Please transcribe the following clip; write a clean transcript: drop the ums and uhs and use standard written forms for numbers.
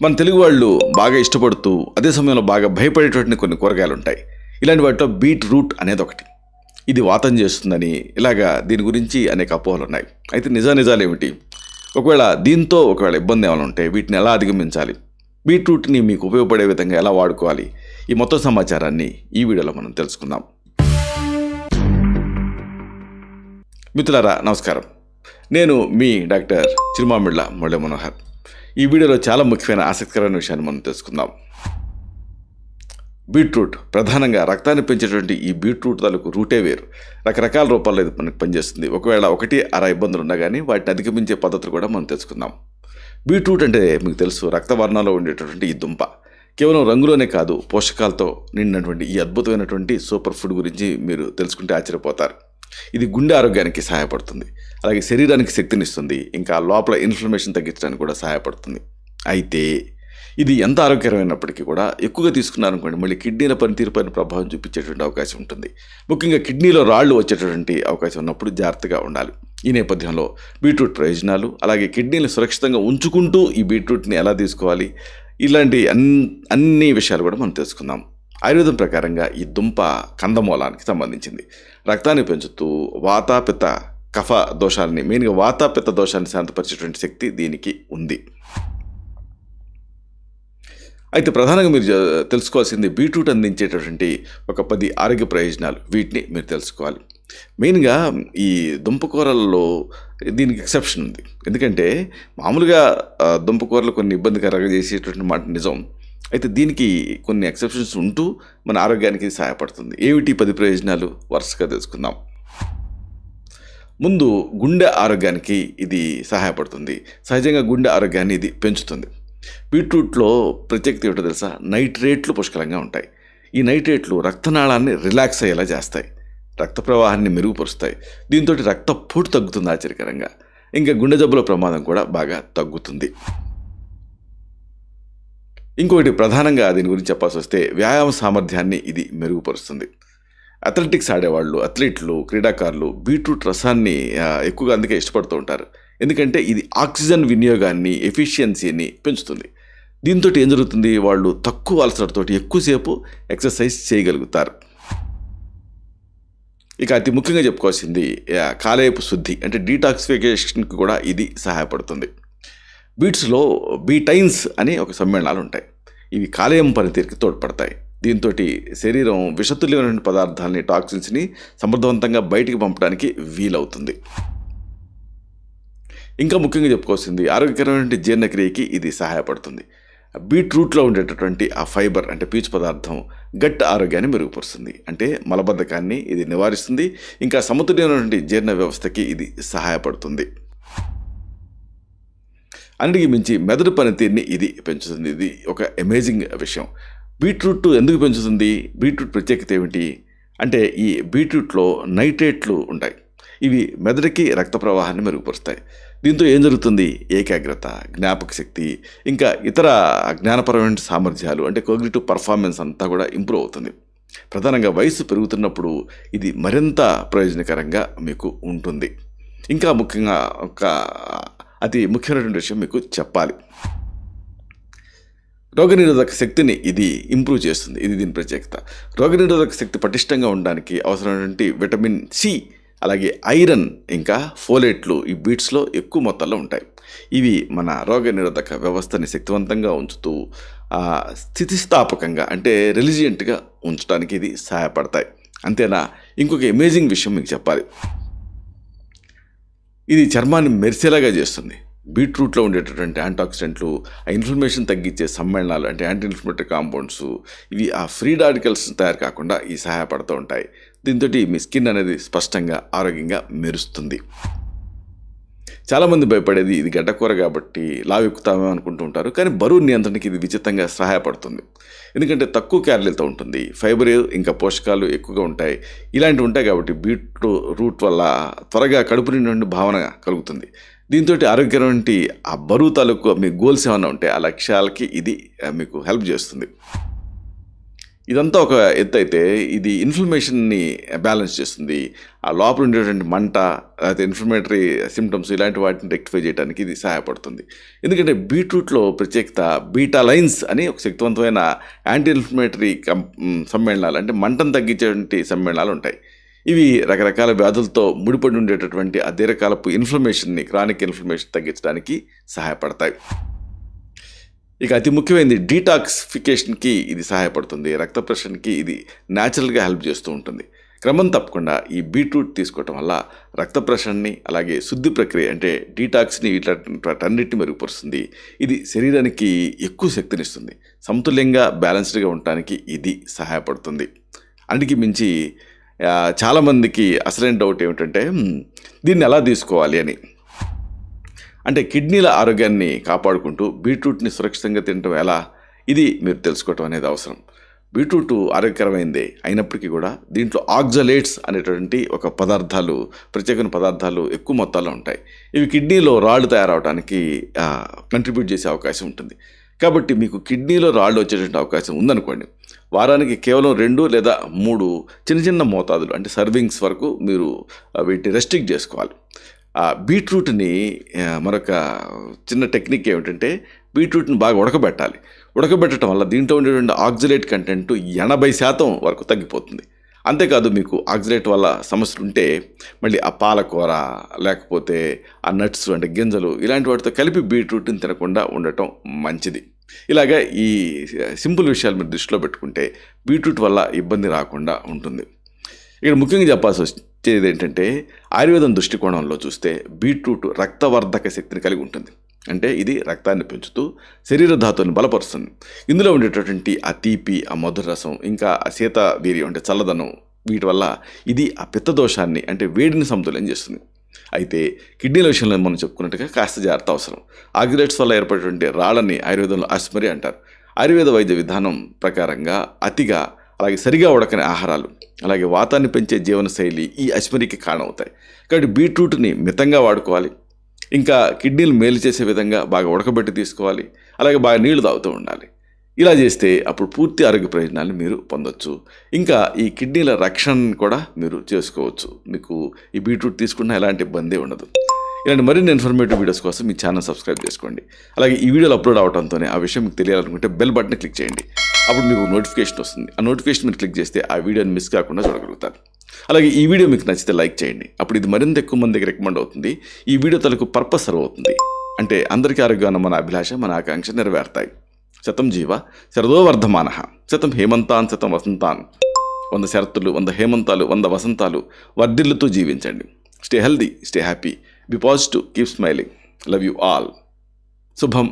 మన తెలుగు వాళ్ళు బాగా ఇష్టపడుతూ అదే సమయంలో బాగా భయపడేటువంటి కొన్ని కూరగాయలు ఉంటాయి. ఇలాంటి వాటిలో బీట్ రూట్ అనేది ఒకటి. ఇది వాతం చేస్తుందని ఇలాగా దీని గురించి అనేక అపోహలు ఉన్నాయి. అయితే నిజాలు ఏమిటి? ఒకవేళ ఇబ్బంది ఏమైనా ఉంటే వీటిని ఎలా అధిగమించాలి, బీట్రూట్ని మీకు ఉపయోగపడే విధంగా ఎలా వాడుకోవాలి, ఈ మొత్తం సమాచారాన్ని ఈ వీడియోలో మనం తెలుసుకుందాం. మిత్రులారా నమస్కారం, నేను మీ డాక్టర్ చిరుమామిళ్ళ మురళీ మనోహర్. ఈ వీడియోలో చాలా ముఖ్యమైన ఆసక్తికరమైన విషయాన్ని మనం తెలుసుకుందాం. బీట్రూట్ ప్రధానంగా రక్తాన్ని పెంచేటువంటి ఈ బీట్రూట్ తాలూకు రూటే వేరు. రకరకాల రూపాల్లో ఇది మనకు పనిచేస్తుంది. ఒకవేళ ఒకటి అర ఇబ్బందులు ఉన్నా కానీ వాటిని అధిగమించే పద్ధతులు కూడా మనం తెలుసుకుందాం. బీట్రూట్ అంటే మీకు తెలుసు, రక్తవర్ణంలో ఉండేటటువంటి ఈ దుంప. కేవలం రంగులోనే కాదు, పోషకాలతో నిండినటువంటి ఈ అద్భుతమైనటువంటి సూపర్ ఫుడ్ గురించి మీరు తెలుసుకుంటే ఆశ్చర్యపోతారు. ఇది గుండె ఆరోగ్యానికి సహాయపడుతుంది, అలాగే శరీరానికి శక్తినిస్తుంది, ఇంకా లోపల ఇన్ఫ్లమేషన్ తగ్గించడానికి కూడా సహాయపడుతుంది. అయితే ఇది ఎంత ఆరోగ్యకరమైనప్పటికీ కూడా ఎక్కువగా తీసుకున్నారనుకోండి మళ్ళీ కిడ్నీల పనితీరుపైన ప్రభావం చూపించేటువంటి అవకాశం ఉంటుంది. ముఖ్యంగా కిడ్నీలో రాళ్లు వచ్చేటటువంటి అవకాశం ఉన్నప్పుడు జాగ్రత్తగా ఉండాలి. ఈ నేపథ్యంలో బీట్రూట్ ప్రయోజనాలు, అలాగే కిడ్నీలు సురక్షితంగా ఉంచుకుంటూ ఈ బీట్రూట్ని ఎలా తీసుకోవాలి, ఇలాంటి అన్ని విషయాలు కూడా మనం తెలుసుకుందాం. ఆయుర్వేదం ప్రకారంగా ఈ దుంప కందమూలానికి సంబంధించింది. రక్తాన్ని పెంచుతూ వాత పిత్త కఫ దోషాలని, మెయిన్గా వాత పిత్త దోషాన్ని శాంతపరిచేటువంటి శక్తి దీనికి ఉంది. అయితే ప్రధానంగా మీరు తెలుసుకోవాల్సింది బీట్రూట్ అందించేటటువంటి ఒక 10 ఆరోగ్య ప్రయోజనాలు. వీటిని మీరు తెలుసుకోవాలి. మెయిన్గా ఈ దుంపకూరలలో దీనికి ఎక్సెప్షన్ ఉంది. ఎందుకంటే మామూలుగా దుంపకూరలు కొన్ని ఇబ్బందికరంగా చేసేటువంటి మాట నిజం. అయితే దీనికి కొన్ని ఎక్సెప్షన్స్ ఉంటూ మన ఆరోగ్యానికి సహాయపడుతుంది. ఏమిటి 10 ప్రయోజనాలు వరుసగా తెలుసుకుందాం. ముందు గుండె ఆరోగ్యానికి ఇది సహాయపడుతుంది. సహజంగా గుండె ఆరోగ్యాన్ని ఇది పెంచుతుంది. బీట్రూట్లో ప్రత్యేకత ఏమిటో తెలుసా? నైట్రేట్లు పుష్కలంగా ఉంటాయి. ఈ నైట్రేట్లు రక్తనాళాన్ని రిలాక్స్ అయ్యేలా చేస్తాయి, రక్త ప్రవాహాన్ని మెరుగుపరుస్తాయి. దీంతో రక్తపోటు తగ్గుతుంది ఆశ్చర్యకరంగా. ఇంకా గుండె జబ్బుల ప్రమాదం కూడా బాగా తగ్గుతుంది. ఇంకొకటి ప్రధానంగా దీని గురించి చెప్పాల్సి వస్తే వ్యాయామ సామర్థ్యాన్ని ఇది మెరుగుపరుస్తుంది. అథ్లెటిక్స్ ఆడేవాళ్ళు, అథ్లీట్లు, క్రీడాకారులు బీట్రూట్ రసాన్ని ఎక్కువగా అందుకే ఇష్టపడుతూ ఉంటారు. ఎందుకంటే ఇది ఆక్సిజన్ వినియోగాన్ని, ఎఫిషియన్సీని పెంచుతుంది. దీంతో ఏం జరుగుతుంది, వాళ్ళు తక్కువ అలసటతోటి ఎక్కువసేపు ఎక్సర్సైజ్ చేయగలుగుతారు. ఇక అతి ముఖ్యంగా చెప్పుకోవాల్సింది కాలేయపు శుద్ధి, అంటే డీటాక్సిఫికేషన్కి కూడా ఇది సహాయపడుతుంది. బీట్స్లో బీటైన్స్ అని ఒక సమ్మేళనాలు ఉంటాయి. ఇవి కాలేయం పనితీరుకి తోడ్పడతాయి. దీంతో శరీరం విషతుల్యమైన పదార్థాలని, టాక్సిన్స్ని సమర్థవంతంగా బయటికి పంపడానికి వీలవుతుంది. ఇంకా ముఖ్యంగా చెప్పుకోవాల్సింది ఆరోగ్యకరమైన జీర్ణక్రియకి ఇది సహాయపడుతుంది. బీట్రూట్లో ఉండేటటువంటి ఆ ఫైబర్ అంటే పీచు పదార్థం గట్ ఆరోగ్యాన్ని మెరుగుపరుస్తుంది, అంటే మలబద్ధకాన్ని ఇది నివారిస్తుంది. ఇంకా సమతుల్యమైనటువంటి జీర్ణ వ్యవస్థకి ఇది సహాయపడుతుంది. అన్నిటికీ మించి మెదడు పనితీరుని ఇది పెంచుతుంది. ఇది ఒక అమేజింగ్ విషయం. బీట్రూట్ ఎందుకు పెంచుతుంది? బీట్రూట్ ప్రత్యేకత ఏమిటి అంటే ఈ బీట్రూట్లో నైట్రేట్లు ఉంటాయి. ఇవి మెదడుకి రక్త ప్రవాహాన్ని మెరుగుపరుస్తాయి. దీంతో ఏం జరుగుతుంది, ఏకాగ్రత, జ్ఞాపక శక్తి, ఇంకా ఇతర జ్ఞానపరమైన సామర్థ్యాలు అంటే కోగ్నిటివ్ పర్ఫార్మెన్స్ అంతా కూడా ఇంప్రూవ్ అవుతుంది. ప్రధానంగా వయసు పెరుగుతున్నప్పుడు ఇది మరింత ప్రయోజనకరంగా మీకు ఉంటుంది. ఇంకా ముఖ్యంగా ఒక అతి ముఖ్యమైనటువంటి విషయం మీకు చెప్పాలి. రోగనిరోధక శక్తిని ఇది ఇంప్రూవ్ చేస్తుంది. ఇది దీని ప్రత్యేకత. రోగనిరోధక శక్తి పటిష్టంగా ఉండడానికి అవసరమైనటువంటి విటమిన్ సి, అలాగే ఐరన్, ఇంకా ఫోలేట్లు ఈ బీట్స్లో ఎక్కువ మొత్తంలో ఉంటాయి. ఇవి మన రోగనిరోధక వ్యవస్థని శక్తివంతంగా ఉంచుతూ స్థితిస్థాపకంగా అంటే రెలిజియంట్గా ఉంచడానికి ఇది సహాయపడతాయి. అంతేనా, ఇంకొక అమేజింగ్ విషయం మీకు చెప్పాలి. ఇది చర్మాన్ని మెరిసేలాగా చేస్తుంది. బీట్రూట్లో ఉండేటటువంటి యాంటాక్సిడెంట్లు, ఆ ఇన్ఫ్లమేషన్ తగ్గించే సమ్మేళనాలు అంటే యాంటీ ఇన్ఫ్లమేటరీ కాంపౌండ్స్, ఇవి ఆ ఫ్రీ రాడికల్స్ తయారు కాకుండా ఈ సహాయపడుతూ ఉంటాయి. దీంతో మీ స్కిన్ అనేది స్పష్టంగా ఆరోగ్యంగా మెరుస్తుంది. చాలామంది భయపడేది ఇది గడ్డకూర కాబట్టి లావు ఎక్కుతామో అనుకుంటూ ఉంటారు, కానీ బరువు నియంత్రణకి ఇది విచిత్రంగా సహాయపడుతుంది. ఎందుకంటే తక్కువ క్యాలరీలతో ఉంటుంది, ఫైబర్ ఇంకా పోషకాలు ఎక్కువగా ఉంటాయి. ఇలాంటివి ఉంటాయి కాబట్టి బీట్రూట్ వల్ల త్వరగా కడుపు నిండి భావన కలుగుతుంది. దీంతో ఆరోగ్యకరమైన ఆ బరువు తాలూకు మీ గోల్స్ ఏమైనా ఉంటే ఆ లక్ష్యాలకి ఇది మీకు హెల్ప్ చేస్తుంది. ఇదంతా ఒక ఎత్తు అయితే ఇది ఇన్ఫ్లమేషన్ని బ్యాలెన్స్ చేస్తుంది. ఆ లోపల ఉండేటువంటి మంట, లేకపోతే ఇన్ఫ్లమేటరీ సిమ్టమ్స్ ఇలాంటి వాటిని రెక్టిఫై చేయడానికి ఇది సహాయపడుతుంది. ఎందుకంటే బీట్రూట్లో ప్రత్యేకత బీటాలైన్స్ అని ఒక శక్తివంతమైన యాంటీ ఇన్ఫ్లమేటరీ సమ్మేళనాలు, అంటే మంటను తగ్గించేటువంటి సమ్మేళనాలు ఉంటాయి. ఇవి రకరకాల వ్యాధులతో ముడిపడి ఉండేటటువంటి ఆ దీర్ఘకాలపు ఇన్ఫ్లమేషన్ని, క్రానిక్ ఇన్ఫ్లమేషన్ తగ్గించడానికి సహాయపడతాయి. ఇక అతి ముఖ్యమైనది డీటాక్సిఫికేషన్కి ఇది సహాయపడుతుంది. రక్త ప్రసరణకి ఇది న్యాచురల్గా హెల్ప్ చేస్తూ ఉంటుంది. క్రమం తప్పకుండా ఈ బీట్రూట్ తీసుకోవటం వల్ల రక్త ప్రసరణని, అలాగే శుద్ధి ప్రక్రియ అంటే డీటాక్స్ని, వీటన్నిటిని మెరుగుపరుస్తుంది. ఇది శరీరానికి ఎక్కువ శక్తినిస్తుంది. సమతుల్యంగా బ్యాలెన్స్డ్గా ఉండటానికి ఇది సహాయపడుతుంది. అన్నిటికీ మించి చాలామందికి అసలైన డౌట్ ఏమిటంటే దీన్ని ఎలా తీసుకోవాలి అని. అంటే కిడ్నీల ఆరోగ్యాన్ని కాపాడుకుంటూ బీట్రూట్ని సురక్షితంగా తినడం ఎలా, ఇది మీరు తెలుసుకోవటం అనేది అవసరం. బీట్రూట్ ఆరోగ్యకరమైందే అయినప్పటికీ కూడా దీంట్లో ఆక్జలేట్స్ అనేటువంటి ఒక పదార్థాలు, ప్రత్యేకమైన పదార్థాలు ఎక్కువ మొత్తాల్లో ఉంటాయి. ఇవి కిడ్నీలో రాళ్ళు తయారవడానికి కంట్రిబ్యూట్ చేసే అవకాశం ఉంటుంది. కాబట్టి మీకు కిడ్నీలో రాళ్ళు వచ్చేటువంటి అవకాశం ఉందనుకోండి, వారానికి కేవలం 2 లేదా 3 చిన్న చిన్న మోతాదులు, అంటే సర్వింగ్స్ వరకు మీరు వీటిని రెస్ట్రిక్ట్ చేసుకోవాలి. బీట్రూట్ని మరొక చిన్న టెక్నిక్ ఏమిటంటే బీట్రూట్ని బాగా ఉడకబెట్టాలి. ఉడకబెట్టడం వల్ల దీంట్లో ఉండేటువంటి ఆక్సిలేట్ కంటెంట్ 80% వరకు తగ్గిపోతుంది. అంతేకాదు, మీకు ఆక్సిలేట్ వల్ల సమస్యలు ఉంటే మళ్ళీ ఆ పాలకూర, లేకపోతే ఆ నట్స్ అంటే గింజలు, ఇలాంటి వాటితో కలిపి బీట్రూట్ని తినకుండా ఉండటం మంచిది. ఇలాగా ఈ సింపుల్ విషయాలు మీరు దృష్టిలో పెట్టుకుంటే బీట్రూట్ వల్ల ఇబ్బంది రాకుండా ఉంటుంది. ఇక్కడ ముఖ్యంగా చెప్పాల్సి వచ్చేది ఏంటంటే ఆయుర్వేదం దృష్టికోణంలో చూస్తే బీట్రూట్ రక్తవర్ధక శక్తిని కలిగి ఉంటుంది. అంటే ఇది రక్తాన్ని పెంచుతూ శరీర ధాతువుని బలపరుస్తుంది. ఇందులో ఉండేటటువంటి ఆ తీపి, ఆ మధుర రసం, ఇంకా ఆ శీత వీర్యం అంటే చల్లదనం, వీటి వల్ల ఇది ఆ పిత్తదోషాన్ని అంటే వేడిని సమతుల్యం చేస్తుంది. అయితే కిడ్నీల విషయంలో మనం చెప్పుకున్నట్టుగా కాస్త జాగ్రత్త అవసరం. ఆక్సిలేట్స్ వల్ల ఏర్పడేటువంటి రాళ్ళని ఆయుర్వేదంలో అస్మరి అంటారు. ఆయుర్వేద వైద్య విధానం ప్రకారంగా అతిగా, అలాగే సరిగా ఉడకని ఆహారాలు, అలాగే వాతాన్ని పెంచే జీవనశైలి ఈ అస్మరికి కారణమవుతాయి. కాబట్టి బీట్రూట్ని మితంగా వాడుకోవాలి. ఇంకా కిడ్నీలు మేలు చేసే విధంగా బాగా ఉడకబెట్టి తీసుకోవాలి. అలాగే బాగా నీళ్లు తాగుతూ ఉండాలి. ఇలా చేస్తే అప్పుడు పూర్తి ఆరోగ్య ప్రయోజనాలు మీరు పొందొచ్చు. ఇంకా ఈ కిడ్నీల రక్షణను కూడా మీరు చేసుకోవచ్చు. మీకు ఈ బీట్రూట్ తీసుకున్నా ఎలాంటి ఇబ్బంది ఉండదు. ఇలాంటి మరిన్ని ఇన్ఫర్మేటివ్ వీడియోస్ కోసం మీ ఛానల్ సబ్స్క్రైబ్ చేసుకోండి. అలాగే ఈ వీడియోలు అప్లోడ్ అవడంతోనే ఆ విషయం మీకు తెలియాలనుకుంటే బెల్ బటన్ క్లిక్ చేయండి. అప్పుడు మీకు నోటిఫికేషన్ వస్తుంది. ఆ నోటిఫికేషన్ మీరు క్లిక్ చేస్తే ఆ వీడియోని మిస్ కాకుండా చూడగలుగుతారు. అలాగే ఈ వీడియో మీకు నచ్చితే లైక్ చేయండి. అప్పుడు ఇది మరింత ఎక్కువ మందికి రికమెండ్ అవుతుంది. ఈ వీడియో తలకు పర్పస్ సర్వ్ అవుతుంది. అంటే అందరికీ ఆరోగ్యాన్ని మన అభిలాష, మన ఆకాంక్ష నెరవేరుతాయి. శతం జీవ శరదో వర్ధమానః, శతం హేమంతాన్ శతం వసంతాన్. 100 శరత్తులు, 100 హేమంతాలు, 100 వసంతాలు వర్ధిల్లుతూ జీవించండి. Stay healthy, stay happy, be positive, keep smiling. Love you all. శుభం.